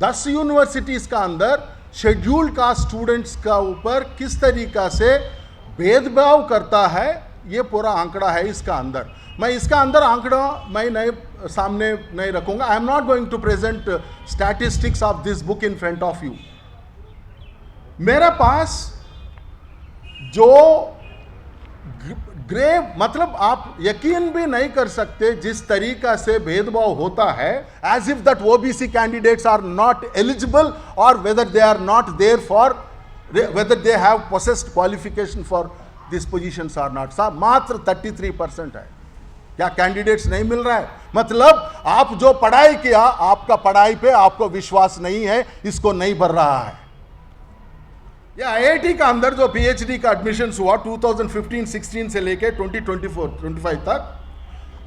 10 universities का अंदर scheduled caste students का ऊपर किस तरीका से भेदभाव करता है, ये पूरा आंकड़ा है इसका अंदर। मैं इसका अंदर आंकड़ा मैं नहीं सामने नहीं रखूंगा। I am not going to present statistics of this book in front of you. मेरे पास जो ग्रेव, मतलब आप यकीन भी नहीं कर सकते जिस तरीका से भेदभाव होता है, as if that OBC candidates are not eligible और whether they are not there for, whether they have possessed qualification for this positions are not. साहब मात्र 33% है। क्या कैंडिडेट्स नहीं मिल रहा है? मतलब आप जो पढ़ाई किया, आपका पढ़ाई पे आपको विश्वास नहीं है, इसको नहीं बढ़ रहा है। ये आईआईटी का अंदर जो पीएचडी का एडमिशन हुआ 2015-16 से लेके 2024-25 तक,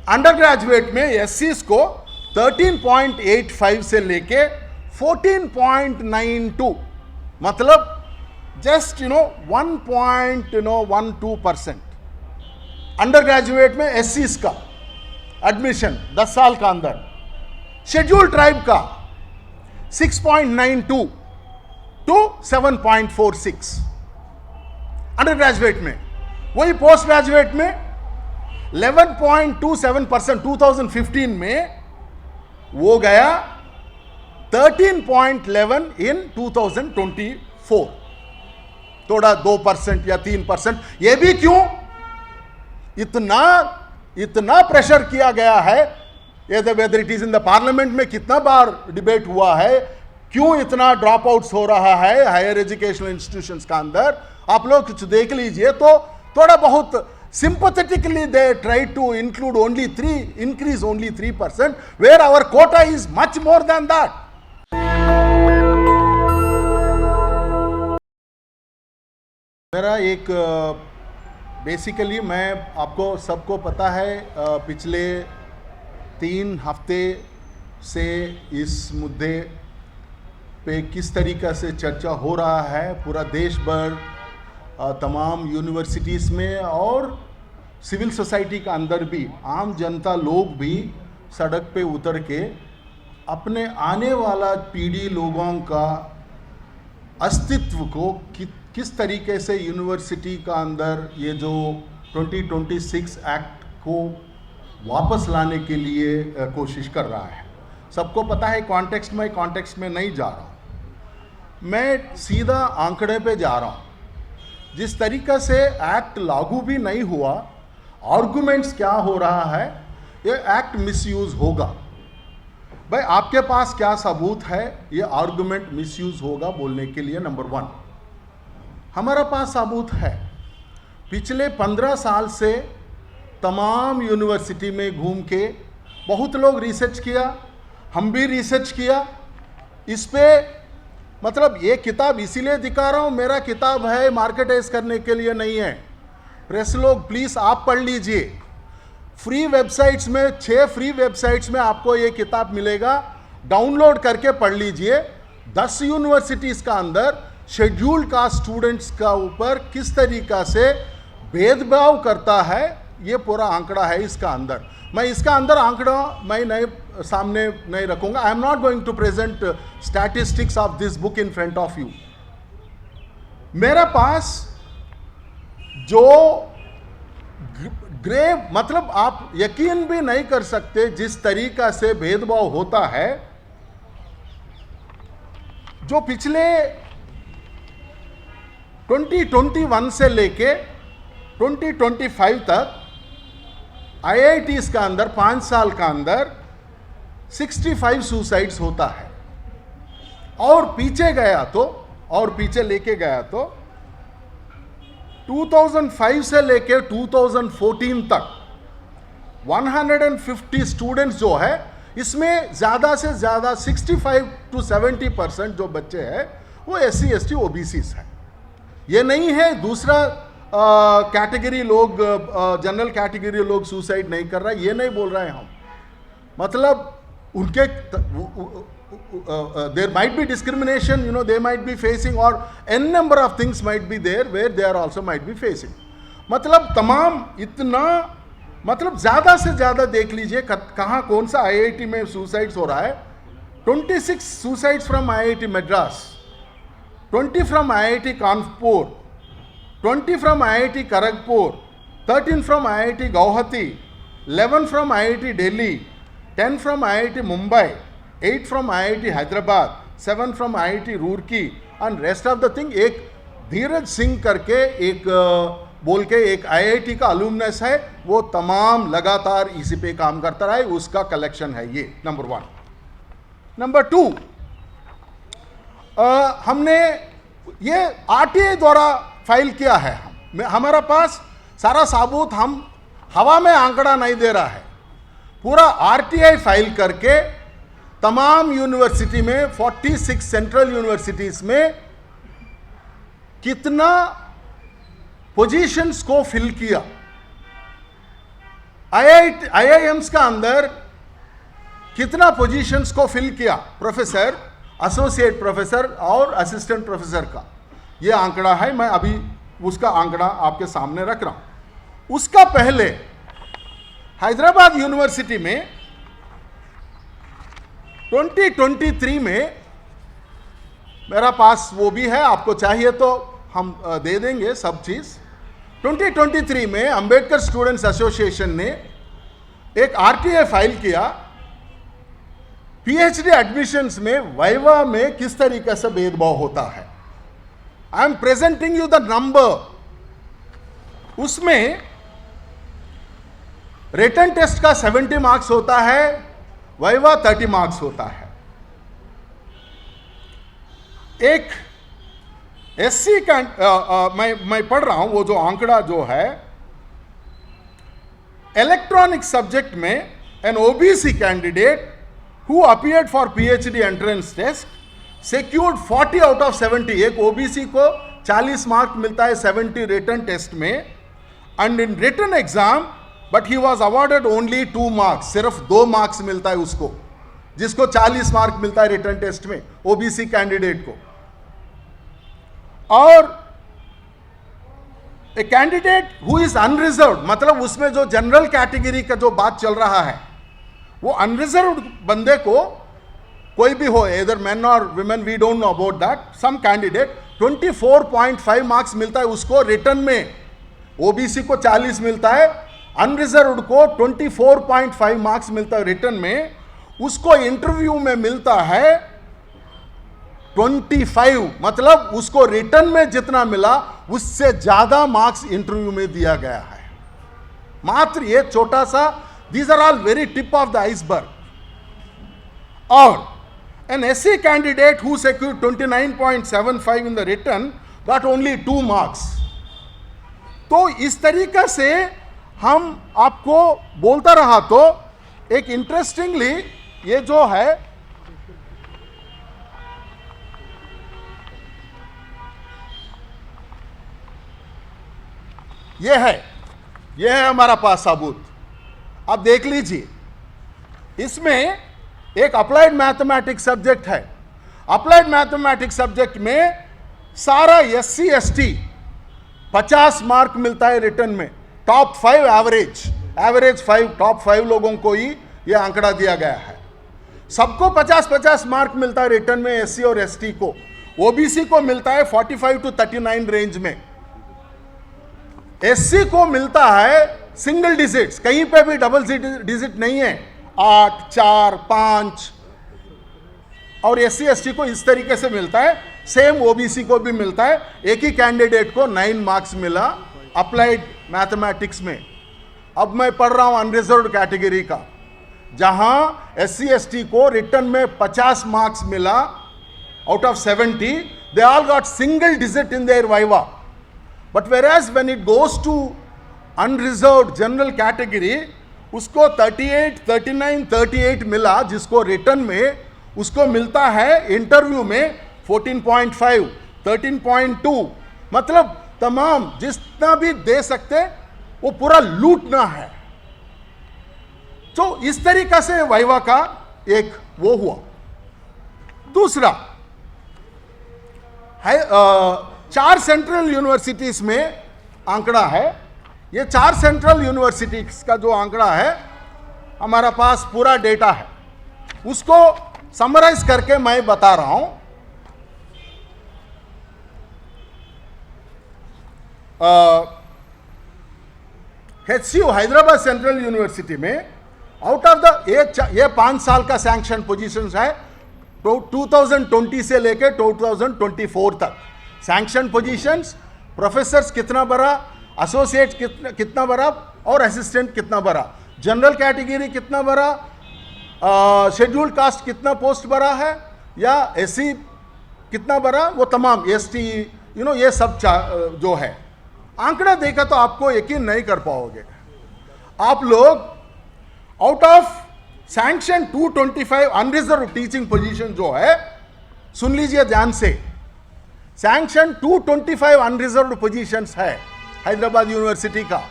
अंडर ग्रेजुएट में एससीज को 13.85 से लेके 14.92, मतलब जस्ट 1.12% अंडर ग्रेजुएट में एससीज का एडमिशन 10 साल का अंदर। शेड्यूल्ड ट्राइब का 6.92 टू 7.46 अंडर ग्रेजुएट में। वही पोस्ट ग्रेजुएट में 11.27% 2015 में, वो गया 13.11 इन 2024, थोड़ा 2% या 3%। ये भी क्यों इतना प्रेशर किया गया है? Whether it is in the parliament में कितना बार डिबेट हुआ है, क्यों इतना ड्रॉप आउट्स हो रहा है हायर एजुकेशनल इंस्टीट्यूशंस का अंदर? आप लोग कुछ देख लीजिए तो थोड़ा बहुत sympathetically they try to include increase only 3%, where our quota is much more than that. मेरा एक बेसिकली, मैं आपको सबको पता है, पिछले 3 हफ्ते से इस मुद्दे पे किस तरीक़ा से चर्चा हो रहा है पूरा देश भर, तमाम यूनिवर्सिटीज़ में और सिविल सोसाइटी का अंदर भी। आम जनता लोग भी सड़क पे उतर के अपने आने वाला पीढ़ी लोगों का अस्तित्व को किस तरीके से यूनिवर्सिटी का अंदर ये जो 2026 एक्ट को वापस लाने के लिए कोशिश कर रहा है। सबको पता है कॉन्टेक्स्ट में नहीं जा रहा हूँ, मैं सीधा आंकड़े पे जा रहा हूँ। जिस तरीका से एक्ट लागू भी नहीं हुआ, आर्गुमेंट्स क्या हो रहा है, ये एक्ट मिसयूज होगा। भाई आपके पास क्या सबूत है ये आर्गुमेंट मिसयूज होगा बोलने के लिए? नंबर 1, हमारा पास सबूत है। पिछले 15 साल से तमाम यूनिवर्सिटी में घूम के बहुत लोग रिसर्च किया, हम भी रिसर्च किया इस पे। मतलब ये किताब इसीलिए दिखा रहा हूँ, मेरा किताब है मार्केटाइज करने के लिए नहीं है। प्रेस लोग प्लीज़ आप पढ़ लीजिए। फ्री वेबसाइट्स में 6 फ्री वेबसाइट्स में आपको ये किताब मिलेगा, डाउनलोड करके पढ़ लीजिए। 10 यूनिवर्सिटीज़ का अंदर शेड्यूल्ड कास्ट स्टूडेंट्स का ऊपर किस तरीका से भेदभाव करता है, ये पूरा आंकड़ा है इसका अंदर। मैं इसका अंदर आंकड़ा मैं नहीं सामने नहीं रखूंगा। I am not going to present statistics of this book in front of you. मेरे पास जो ग्रेव, मतलब आप यकीन भी नहीं कर सकते जिस तरीका से भेदभाव होता है, जो पिछले 2021 से लेके 2025 तक आईआईटीज़ का अंदर 5 साल का अंदर 65 सुसाइड्स होता है। और पीछे गया तो, और पीछे लेके गया तो 2005 से लेके 2014 तक 150 स्टूडेंट्स जो है, इसमें ज़्यादा से ज़्यादा 65 to 70% जो बच्चे हैं वो SC ST OBCs हैं। ये नहीं है दूसरा कैटेगरी लोग, जनरल कैटेगरी लोग सुसाइड नहीं कर रहा है, ये नहीं बोल रहे हैं हम। मतलब उनके there might be discrimination, you know, they might be facing, or n number of things might be there where they are also might be facing. मतलब तमाम इतना, मतलब ज़्यादा से ज़्यादा देख लीजिए कहाँ कौन सा आईआईटी में सुसाइड्स हो रहा है। 26 suicides from IIT Madras, 20 from IIT Kanpur, 20 from IIT Kharagpur, 13 from IIT Guwahati, 11 from IIT Delhi, 10 from IIT Mumbai, 8 from IIT Hyderabad, 7 from IIT Roorkee, and rest of the thing एक धीरज सिंह करके एक बोल के एक IIT का अलुमनस है, वो तमाम लगातार इसी पे काम करता रहा है, उसका कलेक्शन है ये नंबर 1। नंबर 2, हमने ये RTI द्वारा फाइल किया है। हमारा पास सारा सबूत, हम हवा में आंकड़ा नहीं दे रहा है, पूरा RTI फाइल करके तमाम यूनिवर्सिटी में 46 सेंट्रल यूनिवर्सिटीज में कितना पोजीशंस को फिल किया, IIMs का अंदर कितना पोजीशंस को फिल किया, प्रोफेसर, एसोसिएट प्रोफेसर और असिस्टेंट प्रोफेसर का ये आंकड़ा है। मैं अभी उसका आंकड़ा आपके सामने रख रहा हूं। उसका पहले हैदराबाद यूनिवर्सिटी में 2023 में मेरा पास वो भी है, आपको चाहिए तो हम दे देंगे सब चीज। 2023 में अंबेडकर स्टूडेंट्स एसोसिएशन ने एक RTI फाइल किया, PhD एडमिशंस में वाइवा में किस तरीके से भेदभाव होता है। I am presenting you the number. उसमें रिटन टेस्ट का 70 मार्क्स होता है, वाइवा 30 मार्क्स होता है। एक SC का मैं पढ़ रहा हूं, वो जो आंकड़ा जो है, इलेक्ट्रॉनिक सब्जेक्ट में an OBC candidate who appeared for PhD entrance test secured 40 out of 70। एक OBC को 40 मार्क मिलता है 70 रिटन टेस्ट में, and in written exam but he was awarded only 2 marks, सिर्फ 2 मार्क्स मिलता है उसको, जिसको 40 मार्क मिलता है रिटन टेस्ट में OBC कैंडिडेट को। और a candidate who is unreserved, मतलब उसमें जो जनरल कैटेगरी का जो बात चल रहा है, वो अनरिजर्व्ड बंदे को, कोई भी हो, इधर मैन और women, we don't know about that, some candidate 24.5 marks मिलता है उसको रिटर्न में। OBC को 40 मिलता है, अनरिजर्व्ड को 24.5 मार्क्स मिलता है रिटर्न में। उसको इंटरव्यू में मिलता है 25, मतलब उसको रिटर्न में जितना मिला उससे ज्यादा मार्क्स इंटरव्यू में दिया गया है। मात्र ये छोटा सा, these are all very tip of the iceberg। और an SC candidate who secured 29.75 in the written got only 2 marks। तो इस तरीका से हम आपको बोलता रहा, तो एक इंटरेस्टिंगली ये जो है, ये है हमारा पास सबूत, आप देख लीजिए। इसमें एक अप्लाइड मैथमेटिक्स सब्जेक्ट है। अप्लाइड मैथमेटिक्स सब्जेक्ट में सारा SC ST 50 मार्क मिलता है रिटर्न में। टॉप 5 एवरेज 5, टॉप 5 लोगों को ही यह आंकड़ा दिया गया है। सबको 50-50 मार्क मिलता है रिटर्न में, SC और ST को। OBC को मिलता है 45 to 39 रेंज में। SC को मिलता है सिंगल डिजिट्स, कहीं पे भी डबल डिजिट नहीं है, 8, 4, 5। और SC ST को इस तरीके से मिलता है। सेम OBC को भी मिलता है। एक ही कैंडिडेट को 9 मार्क्स मिला अप्लाइड मैथमेटिक्स में। अब मैं पढ़ रहा हूं अनरिजर्व्ड कैटेगरी का, जहां SC ST को रिटर्न में 50 मार्क्स मिला out of 70। They all got single digit in their viva, but whereas when it goes to unreserved general category, उसको 38, 39, 38 मिला, जिसको रिटर्न में उसको मिलता है इंटरव्यू में 14.5, 13.2। मतलब तमाम जितना भी दे सकते वो पूरा लूटना है। तो इस तरीका से वाइवा का एक वो हुआ। दूसरा है 4 सेंट्रल यूनिवर्सिटीज में आंकड़ा है। ये 4 सेंट्रल यूनिवर्सिटीज का जो आंकड़ा है, हमारा पास पूरा डेटा है। उसको समराइज करके मैं बता रहा हूं। HCU हैदराबाद सेंट्रल यूनिवर्सिटी में आउट ऑफ द ये 5 साल का सैंक्शन पोजीशंस है, 2020 से लेके 2024 तक सैंक्शन पोजीशंस, प्रोफेसर्स कितना बड़ा, एसोसिएट कितना बड़ा और असिस्टेंट कितना बड़ा, जनरल कैटेगरी कितना बड़ा, शेड्यूल्ड कास्ट कितना पोस्ट बड़ा है, या एससी कितना बड़ा, वो तमाम एसटी ये सब जो है आंकड़ा देखा तो आपको यकीन नहीं कर पाओगे। आप लोग out of sanction 225 unreserved teaching position जो है, सुन लीजिए ध्यान से, सैंक्शन 225 अनरिजर्व पोजीशंस है हैदराबाद यूनिवर्सिटी का,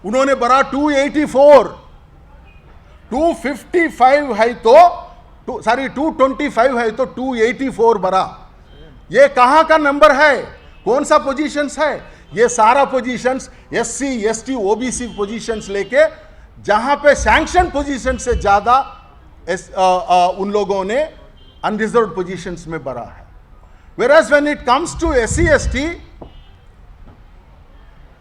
उन्होंने भरा 284, 255 है तो सॉरी 225 है तो 284 भरा। ये कहां का नंबर है, कौन सा पोजीशंस है? ये सारा positions SC ST OBC positions लेके, जहां पे सैंक्शन पोजीशन से ज्यादा उन लोगों ने अनरिजर्व पोजीशंस में भरा है। Whereas when it comes to SC/ST,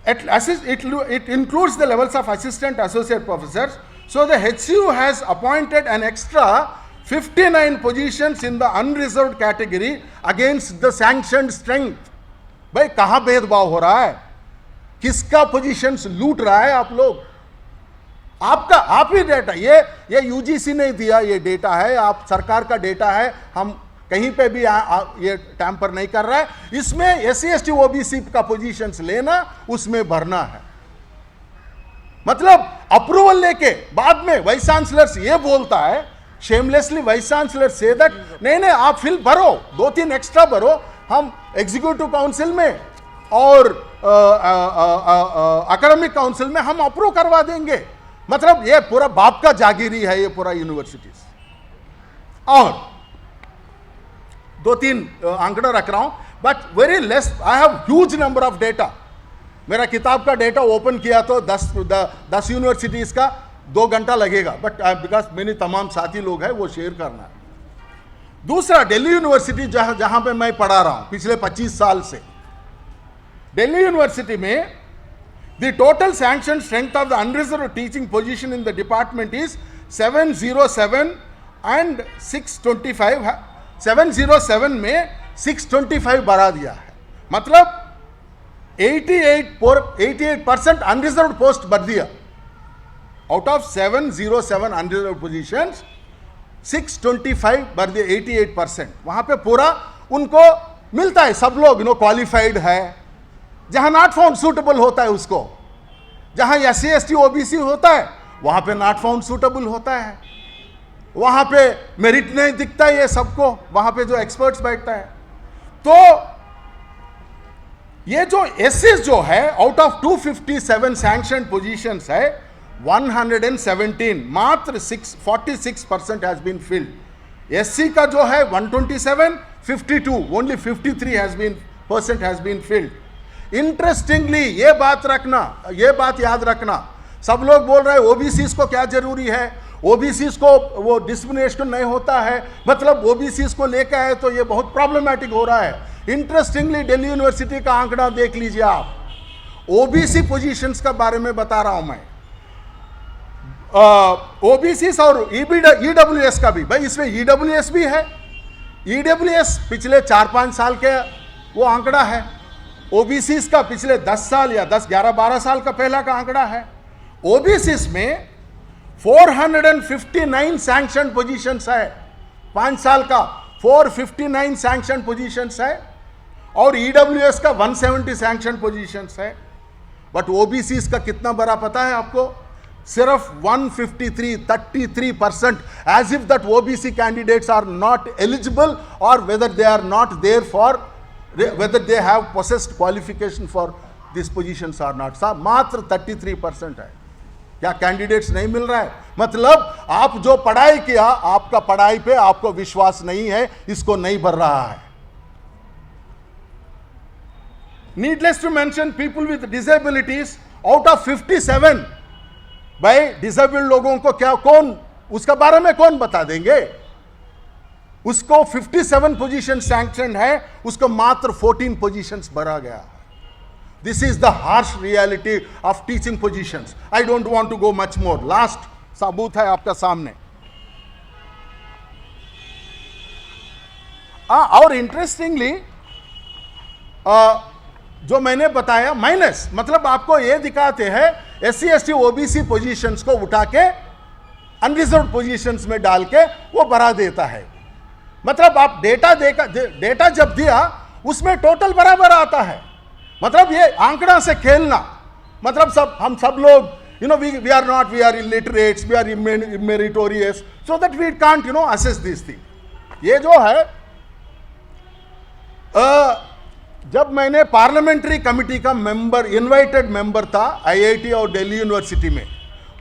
it includes the levels of assistant associate professors. So the HCU has appointed an extra 59 positions in the unreserved category against the sanctioned strength. भाई कहां भेदभाव हो रहा है, किसका पोजीशंस लूट रहा है आप लोग? आपका आप ही डेटा, ये यूजीसी ने दिया, ये डेटा है, आप सरकार का डेटा है, हम कहीं पे भी ये टैंपर नहीं कर रहा है। इसमें एससी एसटी ओबीसी का पोजीशंस लेना, उसमें भरना है, मतलब अप्रूवल लेके बाद में वाइस चांसलर ये बोलता है, shamelessly vice chancellor say that नहीं आप फिल भरो, 2-3 एक्स्ट्रा भरो, हम एग्जीक्यूटिव काउंसिल में और एकेडमिक काउंसिल में हम अप्रूव करवा देंगे। मतलब ये पूरा बाप का जागीरी है ये पूरा यूनिवर्सिटीज। और 2-3 आंकड़ा रख रहा हूं, but very less, I have huge number of data. मेरा किताब का डेटा ओपन किया तो 10 यूनिवर्सिटीज का 2 घंटा लगेगा, बट बिकॉज मेरे तमाम साथी लोग हैं वो शेयर करना है। दूसरा, दिल्ली यूनिवर्सिटी जहां पे मैं पढ़ा रहा हूं पिछले 25 साल से, दिल्ली यूनिवर्सिटी में the total sanction strength of the unreserved teaching position in the department is 707 and 625। 707 में 625 बढ़ा दिया है, मतलब 88% अनरिजर्व पोस्ट बढ़ दिया। आउट ऑफ 707 अनरिजर्व पोजीशंस 625 बढ़ दिया, 88%। वहां पे पूरा उनको मिलता है, सब लोग क्वालिफाइड है। जहां नॉट फाउंड सूटेबल होता है उसको, जहां एससी एसटी ओबीसी होता है वहां पे नॉट फाउंड सूटेबल होता है, वहां पे मेरिट नहीं दिखता है ये सबको, वहां पे जो एक्सपर्ट्स बैठता है। तो ये जो एससीज जो है, आउट ऑफ 257 सैंक्शन पोजीशंस है, 117 मात्र 46% हैज बीन फिल्ड। एससी का जो है 127, 52, only 53 has been filled. Interestingly ये बात रखना, ये बात याद रखना, सब लोग बोल रहे हैं ओबीसी को क्या जरूरी है, ओबीसी को वो डिस्क्रिमिनेशन नहीं होता है, मतलब ओबीसी को लेकर आए तो ये बहुत प्रॉब्लमैटिक हो रहा है। इंटरेस्टिंगली दिल्ली यूनिवर्सिटी का आंकड़ा देख लीजिए आप, ओबीसी पोजीशंस का बारे में बता रहा हूं मैं, ओबीसी और ईडब्ल्यूएस का भी, भाई इसमें ईडब्ल्यूएस भी है। ईडब्ल्यूएस पिछले 4-5 साल के वो आंकड़ा है, ओबीसी का पिछले 10 साल या 11-12 साल का पहला का आंकड़ा है। ओबीसी में 459 सैंक्शन पोजीशंस है, 5 साल का 459 सैंक्शन पोजीशंस है, और ईडब्ल्यूएस का 170 सैंक्शन पोजीशंस है। बट ओबीसी का कितना बड़ा पता है आपको? सिर्फ 153, 33%, as if that OBC candidates are not eligible और whether they are not there for, whether they have possessed qualification for these positions or not। मात्र 33% है। क्या कैंडिडेट्स नहीं मिल रहा है? मतलब आप जो पढ़ाई किया, आपका पढ़ाई पे आपको विश्वास नहीं है, इसको नहीं भर रहा है। Needless to mention people with disabilities, out of 57, भाई डिसेबल्ड लोगों को क्या, कौन उसका बारे में कौन बता देंगे? उसको 57 पोजीशन सैंक्शन है, उसको मात्र 14 पोजीशंस भरा गया। This is the harsh reality of teaching positions. I don't want to go much more. Last सबूत है आपका सामने। और इंटरेस्टिंगली जो मैंने बताया माइनस, मतलब आपको ये दिखाते हैं SC ST OBC पोजीशंस को उठा के अनरिजर्व पोजीशंस में डाल के वो भरा देता है। मतलब आप डेटा जब दिया उसमें टोटल बराबर आता है। मतलब ये आंकड़ा से खेलना, मतलब हम सब लोग we are not, we are illiterates, we are immeritorious, so that we can't assess these things. ये जो है जब मैंने पार्लियामेंट्री कमिटी का मेंबर, इनवाइटेड मेंबर था IIT और दिल्ली यूनिवर्सिटी में,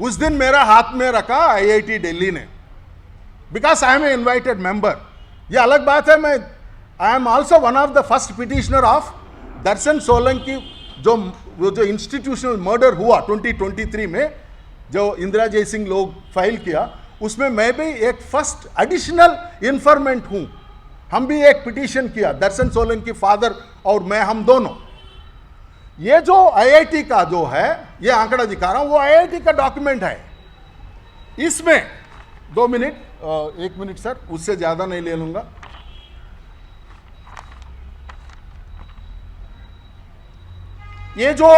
उस दिन मेरा हाथ में रखा IIT दिल्ली ने, because I am a invited member. ये अलग बात है, मैं I am also one of the first petitioner of Darshan Solanki, जो इंस्टीट्यूशनल मर्डर हुआ 2023 में, जो इंदिरा जयसिंह लोग फाइल किया, उसमें मैं भी एक फर्स्ट एडिशनल इन्फॉर्मेंट हूं। हम भी एक पिटीशन किया, दर्शन सोलंकी फादर और मैं, हम दोनों। ये जो IIT का जो है, ये आंकड़ा दिखा रहा हूं, वो IIT का डॉक्यूमेंट है। इसमें 2 मिनट, 1 मिनट सर, उससे ज्यादा नहीं ले लूंगा। ये जो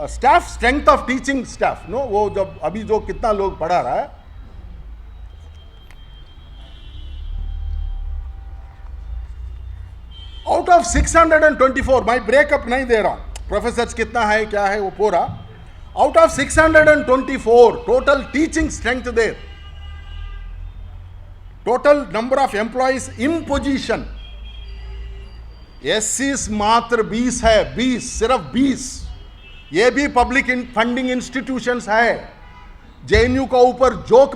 staff, strength of teaching staff, वो जब अभी जो कितना लोग पढ़ा रहा है, आउट ऑफ 624, मैं ब्रेकअप नहीं दे रहा हूं, प्रोफेसर कितना है क्या है वो पूरा, out of 624 total teaching strength there, total number of employees in position, SCs मात्र 20 है, 20, सिर्फ 20। ये भी पब्लिक फंडिंग इंस्टीट्यूशंस है। JNU का ऊपर जोक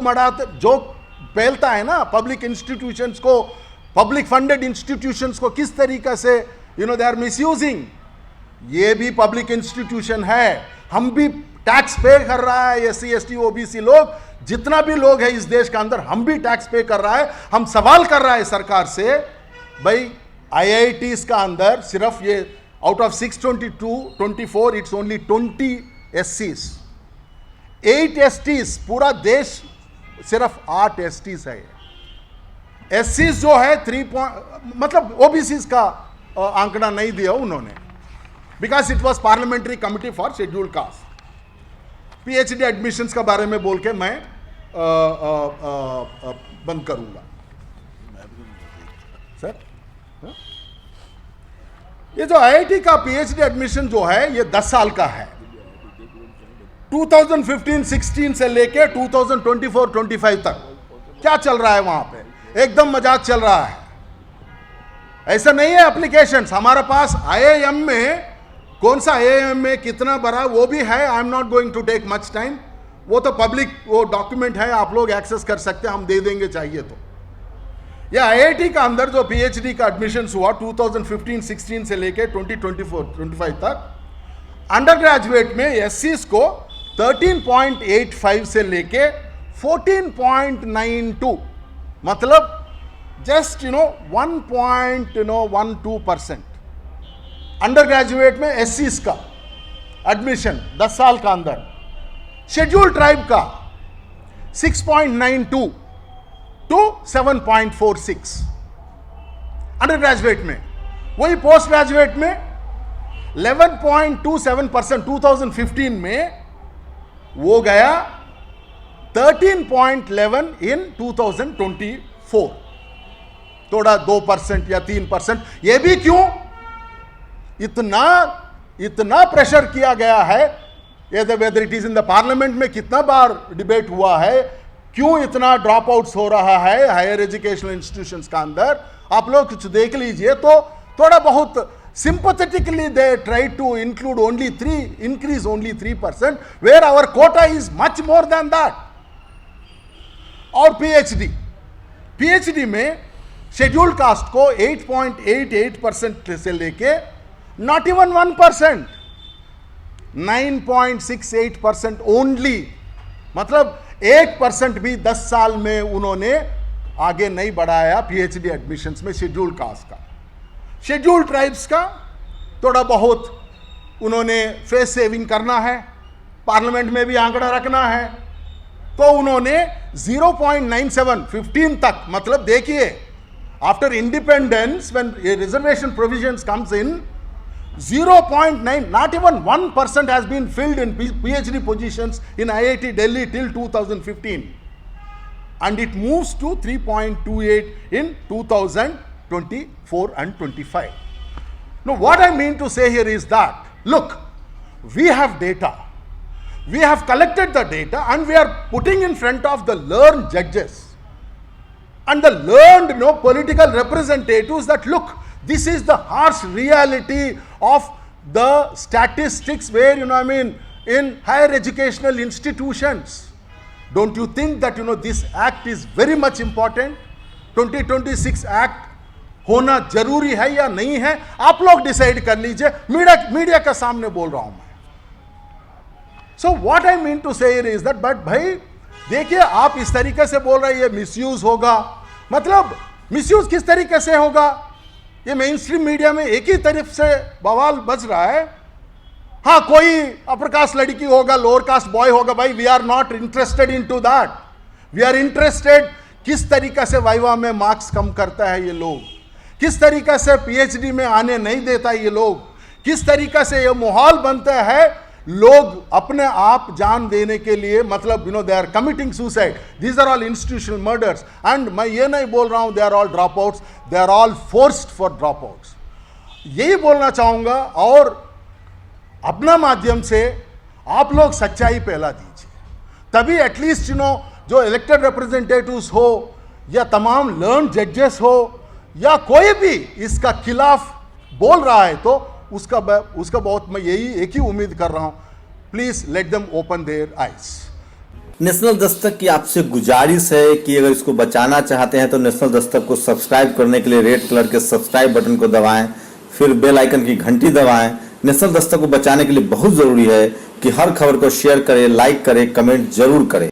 फैलता है ना, पब्लिक इंस्टीट्यूशंस को, पब्लिक फंडेड इंस्टीट्यूशंस को किस तरीके से दे आर मिसयूजिंग। ये भी पब्लिक इंस्टीट्यूशन है, हम भी टैक्स पे कर रहा है, SC ST OBC लोग, जितना भी लोग है इस देश के अंदर, हम भी टैक्स पे कर रहा है। हम सवाल कर रहा है सरकार से, भाई IITs का अंदर सिर्फ ये out of 624 it's only 20 SCs, 8 STs, पूरा देश सिर्फ 8 STs है। SCs जो है 3 मतलब OBCs का आंकड़ा नहीं दिया उन्होंने, because it was parliamentary committee for scheduled caste. PhD admissions का बारे में बोल के मैं बंद करूंगा सर। ये जो IIT का PhD एडमिशन जो है, ये 10 साल का है, 2015-16 से लेके 2024-25 तक। क्या चल रहा है वहां पे? एकदम मजाक चल रहा है। ऐसा नहीं है एप्लीकेशंस हमारे पास। IIM में कौन सा IIM में कितना भरा वो भी है। I am not going to take much time, वो तो पब्लिक वो डॉक्यूमेंट है, आप लोग एक्सेस कर सकते हैं, हम दे देंगे चाहिए तो। यह IIT का अंदर जो PhD का एडमिशन हुआ 2015-16 से लेके 2024-25 तक, अंडर ग्रेजुएट में SCs को 13.85 से लेके 14.92, मतलब जस्ट 1.12% अंडर ग्रेजुएट में SCs का एडमिशन 10 साल का अंदर। शेड्यूल्ड ट्राइब का 6.92 to 7.46 अंडर ग्रेजुएट में। वही पोस्ट ग्रेजुएट में 11.27% 2015 में, वो गया 13.11 इन 2024, थोड़ा 2% या 3%। ये भी क्यों इतना प्रेशर किया गया है, whether it is in the parliament में कितना बार डिबेट हुआ है, क्यों इतना ड्रॉप आउट्स हो रहा है हायर एजुकेशनल इंस्टीट्यूशंस का अंदर। आप लोग कुछ देख लीजिए तो थोड़ा बहुत sympathetically they try to include increase only 3%, where our quota is much more than that. और PhD में शेड्यूल्ड कास्ट को 8.88% से लेके not even 1%, 9.68% ओनली, मतलब 1% भी 10 साल में उन्होंने आगे नहीं बढ़ाया पीएचडी एडमिशन्स में शेड्यूल्ड कास्ट का। शेड्यूल्ड ट्राइब्स का थोड़ा बहुत उन्होंने फेस सेविंग करना है, पार्लियामेंट में भी आंकड़ा रखना है, तो उन्होंने 0.97 15 तक, मतलब देखिए after independence when reservation provisions comes in 0.9, not even 1% has been filled in PhD positions in IIT Delhi till 2015, and it moves to 3.28 in 2024 and 25. Now what I mean to say here is that, look, we have data, we have collected the data, and we are putting in front of the learned judges and the learned political representatives that, look, this is the harsh reality of the statistics where, in higher educational institutions. Don't you think that, this act is very much important? 2026 act होना जरूरी है या नहीं है, आप लोग decide कर लीजिए, मीडिया का सामने बोल रहा हूं मैं। So what I mean to say is that, but भाई देखिए, आप इस तरीके से बोल रहे हैं ये मिसयूज होगा, मतलब मिसयूज किस तरीके से होगा? ये मेन स्ट्रीम मीडिया में एक ही तरफ से बवाल बज रहा है, हाँ कोई अपर कास्ट लड़की होगा, लोअर कास्ट बॉय होगा, भाई we are not interested in to that, we are interested किस तरीके से वाइवा में मार्क्स कम करता है ये लोग, किस तरीके से पीएचडी में आने नहीं देता ये लोग, किस तरीके से ये माहौल बनता है, लोग अपने आप जान देने के लिए, मतलब they are committing suicide, these are all institutional murders, and मैं ये नहीं बोल रहा हूं they are all dropouts, they are all forced for dropouts, यही बोलना चाहूंगा। और अपना माध्यम से आप लोग सच्चाई फैला दीजिए, तभी एटलीस्ट जो इलेक्टेड रिप्रेजेंटेटिव्स हो या तमाम लर्न जजेस हो या कोई भी इसका खिलाफ बोल रहा है, तो उसका बहुत मैं यही एक ही उम्मीद कर रहा हूं, please let them open their eyes. National Dastak की आपसे गुजारिश है कि अगर इसको बचाना चाहते हैं तो नेशनल दस्तक को सब्सक्राइब करने के लिए रेड कलर के सब्सक्राइब बटन को दबाएं, फिर बेल आइकन की घंटी दबाएं। नेशनल दस्तक को बचाने के लिए बहुत जरूरी है कि हर खबर को शेयर करें, लाइक करें, कमेंट जरूर करें।